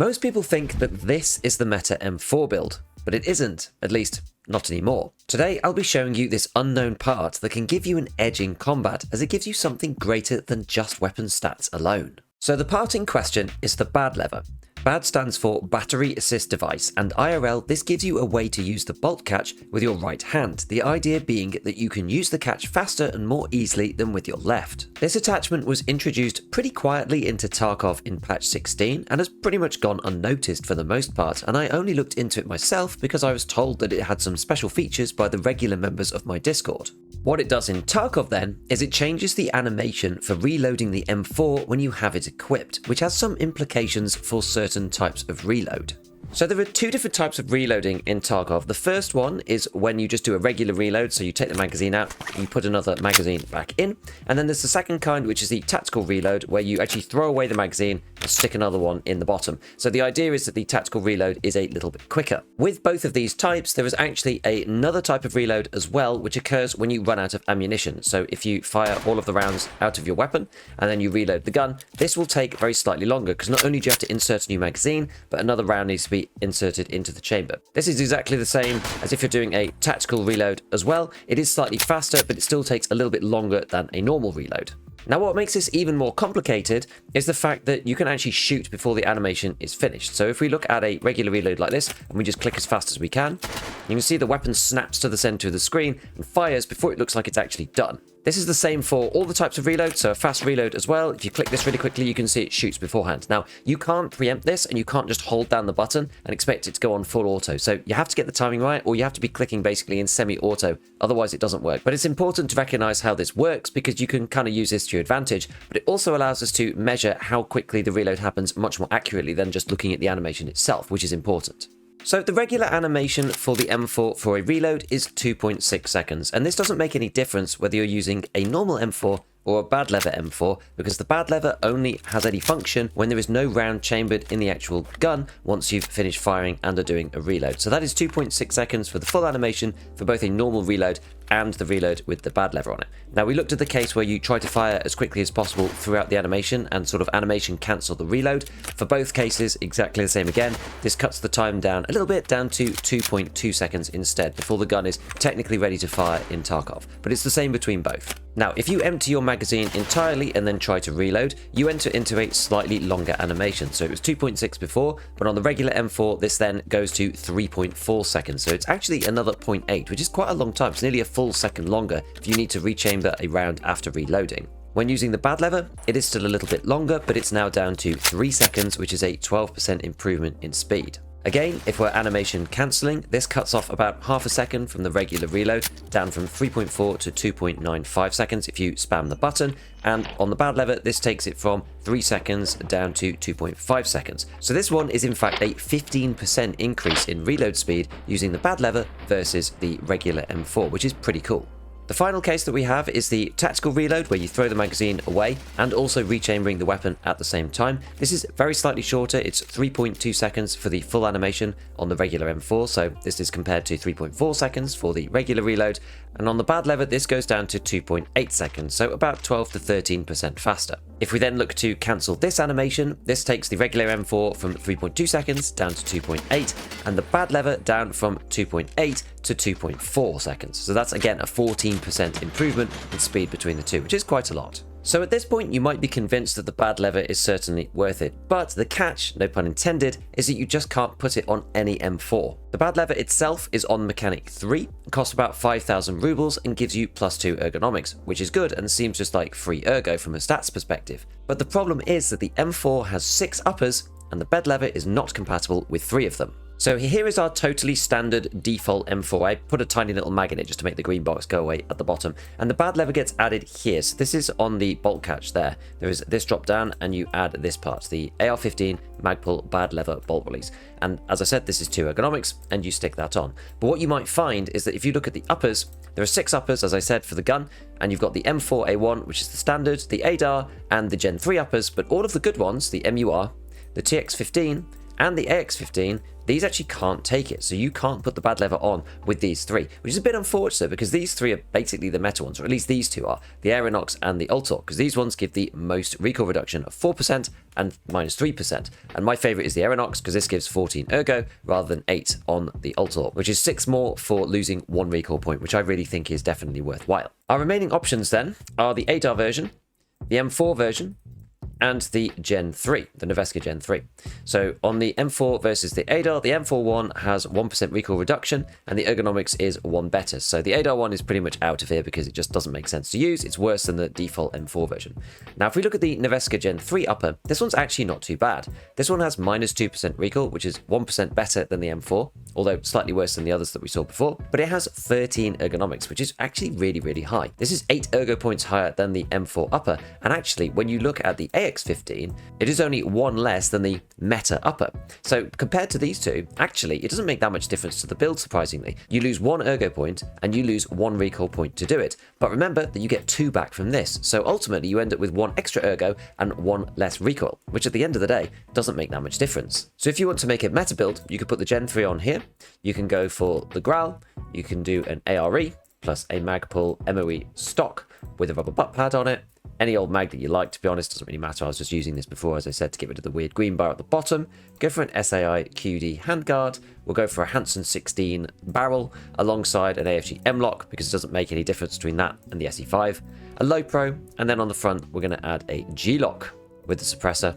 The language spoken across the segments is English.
Most people think that this is the meta M4 build, but it isn't, at least not anymore. Today I'll be showing you this unknown part that can give you an edge in combat, as it gives you something greater than just weapon stats alone. So the part in question is the BAD lever. BAD stands for Battery Assist Device, and IRL, this gives you a way to use the bolt catch with your right hand, the idea being that you can use the catch faster and more easily than with your left. This attachment was introduced pretty quietly into Tarkov in patch 16 and has pretty much gone unnoticed for the most part, and I only looked into it myself because I was told that it had some special features by the regular members of my Discord. What it does in Tarkov then is it changes the animation for reloading the M4 when you have it equipped, which has some implications for certain types of reload. So there are two different types of reloading in Tarkov. The first one is when you just do a regular reload, so you take the magazine out and you put another magazine back in. And then there's the second kind, which is the tactical reload, where you actually throw away the magazine and stick another one in the bottom. So the idea is that the tactical reload is a little bit quicker. With both of these types, there is actually another type of reload as well, which occurs when you run out of ammunition. So if you fire all of the rounds out of your weapon and then you reload the gun, this will take very slightly longer, because not only do you have to insert a new magazine, but another round needs to be inserted into the chamber. This is exactly the same as if you're doing a tactical reload as well. It is slightly faster, but it still takes a little bit longer than a normal reload. Now, what makes this even more complicated is the fact that you can actually shoot before the animation is finished. So if we look at a regular reload like this, and we just click as fast as we can, you can see the weapon snaps to the center of the screen and fires before it looks like it's actually done. This is the same for all the types of reload, so a fast reload as well. If you click this really quickly, you can see it shoots beforehand. Now, you can't preempt this, and you can't just hold down the button and expect it to go on full auto. So you have to get the timing right, or you have to be clicking basically in semi-auto. Otherwise, it doesn't work. But it's important to recognize how this works, because you can kind of use this to your advantage, but it also allows us to measure how quickly the reload happens much more accurately than just looking at the animation itself, which is important. So the regular animation for the M4 for a reload is 2.6 seconds, and this doesn't make any difference whether you're using a normal M4 or a BAD lever M4, because the BAD lever only has any function when there is no round chambered in the actual gun once you've finished firing and are doing a reload. So that is 2.6 seconds for the full animation for both a normal reload and the reload with the BAD lever on it. Now, we looked at the case where you try to fire as quickly as possible throughout the animation and sort of animation cancel the reload. For both cases, exactly the same again. This cuts the time down a little bit, down to 2.2 seconds instead, before the gun is technically ready to fire in Tarkov. But it's the same between both. Now, if you empty your magazine entirely and then try to reload, you enter into a slightly longer animation. So it was 2.6 before, but on the regular M4, this then goes to 3.4 seconds. So it's actually another 0.8, which is quite a long time. It's nearly a full second longer if you need to rechamber a round after reloading. When using the BAD lever, it is still a little bit longer, but it's now down to 3 seconds, which is a 12% improvement in speed. Again, if we're animation cancelling, this cuts off about half a second from the regular reload, down from 3.4 to 2.95 seconds if you spam the button, and on the BAD lever, this takes it from 3 seconds down to 2.5 seconds. So this one is in fact a 15% increase in reload speed using the BAD lever versus the regular M4, which is pretty cool. The final case that we have is the tactical reload, where you throw the magazine away and also rechambering the weapon at the same time. This is very slightly shorter. It's 3.2 seconds for the full animation on the regular M4, so this is compared to 3.4 seconds for the regular reload. And on the BAD lever, this goes down to 2.8 seconds, so about 12 to 13% faster. If we then look to cancel this animation, this takes the regular M4 from 3.2 seconds down to 2.8, and the BAD lever down from 2.8 to 2.4 seconds. So that's again a 14% improvement in speed between the two, which is quite a lot. So at this point, you might be convinced that the BAD lever is certainly worth it, but the catch, no pun intended, is that you just can't put it on any M4. The BAD lever itself is on mechanic 3, costs about 5,000 rubles and gives you +2 ergonomics, which is good and seems just like free ergo from a stats perspective. But the problem is that the M4 has 6 uppers and the BAD lever is not compatible with 3 of them. So here is our totally standard default M4. I put a tiny little mag in it just to make the green box go away at the bottom. And the BAD lever gets added here. So this is on the bolt catch there. There is this drop down and you add this part, the AR-15 Magpul BAD lever bolt release. And as I said, this is 2 ergonomics and you stick that on. But what you might find is that if you look at the uppers, there are 6 uppers, as I said, for the gun. And you've got the M4A1, which is the standard, the ADAR, and the Gen 3 uppers. But all of the good ones, the MUR, the TX-15, and the AX15, these actually can't take it. So you can't put the bad lever on with these three, which is a bit unfortunate because these three are basically the meta ones, or at least these two are, the Aeronox and the Ultor, because these ones give the most recoil reduction of 4% and -3%. And my favorite is the Aeronox because this gives 14 ergo rather than 8 on the Ultor, which is 6 more for losing 1 recoil point, which I really think is definitely worthwhile. Our remaining options then are the ADAR version, the M4 version, and the Gen 3, the Noveska Gen 3. So on the M4 versus the ADAR, the M4 one has 1% recoil reduction, and the ergonomics is 1 better. So the ADAR one is pretty much out of here because it just doesn't make sense to use. It's worse than the default M4 version. Now, if we look at the Noveska Gen 3 upper, this one's actually not too bad. This one has -2% recoil, which is 1% better than the M4, although slightly worse than the others that we saw before, but it has 13 ergonomics, which is actually really, really high. This is 8 ergo points higher than the M4 upper, and actually, when you look at the AX15, it is only 1 less than the Meta upper. So compared to these two, actually, it doesn't make that much difference to the build, surprisingly. You lose 1 ergo point, and you lose 1 recoil point to do it. But remember that you get 2 back from this, so ultimately you end up with 1 extra ergo and 1 less recoil, which at the end of the day, doesn't make that much difference. So if you want to make a meta build, you could put the Gen 3 on here. You can go for the Growl, you can do an ARE plus a Magpul MOE stock with a rubber butt pad on it. Any old mag that you like, to be honest, doesn't really matter. I was just using this before, as I said, to get rid of the weird green bar at the bottom. Go for an SAI QD handguard. We'll go for a Hansen 16 barrel alongside an AFG M-Lock because it doesn't make any difference between that and the SE5. A low pro, and then on the front, we're going to add a G-Lock with the suppressor.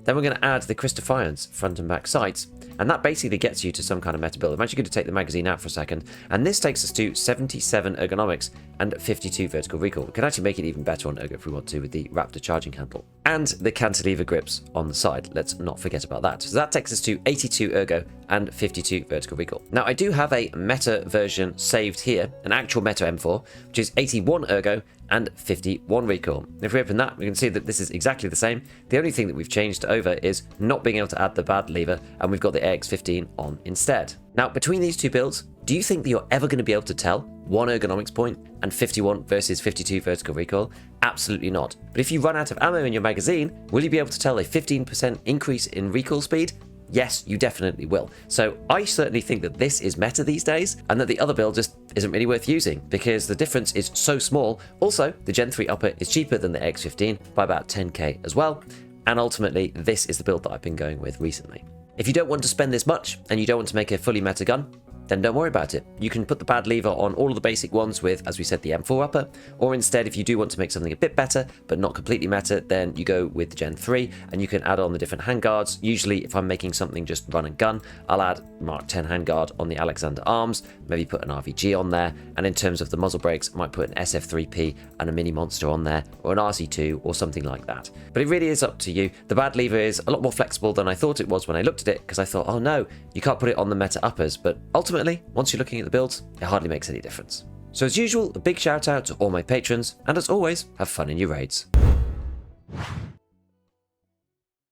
Then we're going to add the Christophans front and back sights, and that basically gets you to some kind of meta build. I'm actually going to take the magazine out for a second, and this takes us to 77 ergonomics and 52 vertical recoil. We can actually make it even better on ergo if we want to with the Raptor charging handle. And the cantilever grips on the side, let's not forget about that. So that takes us to 82 ergo and 52 vertical recoil. Now I do have a meta version saved here, an actual meta M4, which is 81 ergo and 51 recoil. If we open that, we can see that this is exactly the same. The only thing that we've changed over is not being able to add the bad lever, and we've got the AX15 on instead. Now, between these two builds, do you think that you're ever going to be able to tell 1 ergonomics point and 51 versus 52 vertical recoil? Absolutely not. But if you run out of ammo in your magazine, will you be able to tell a 15% increase in recoil speed? Yes, you definitely will. So I certainly think that this is meta these days, and that the other build just isn't really worth using because the difference is so small. Also, the Gen 3 upper is cheaper than the X15 by about 10k as well, and ultimately this is the build that I've been going with recently. If you don't want to spend this much and you don't want to make a fully meta gun, then don't worry about it. You can put the bad lever on all of the basic ones with, as we said, the M4 upper, or instead, if you do want to make something a bit better, but not completely meta, then you go with the Gen 3, and you can add on the different handguards. Usually, if I'm making something just run and gun, I'll add Mark 10 handguard on the Alexander arms, maybe put an RVG on there, and in terms of the muzzle brakes, I might put an SF3P and a mini monster on there, or an RC2, or something like that. But it really is up to you. The bad lever is a lot more flexible than I thought it was when I looked at it, because I thought, oh no, you can't put it on the meta uppers, but ultimately, once you're looking at the builds, it hardly makes any difference. So as usual, a big shout out to all my patrons, and as always, have fun in your raids.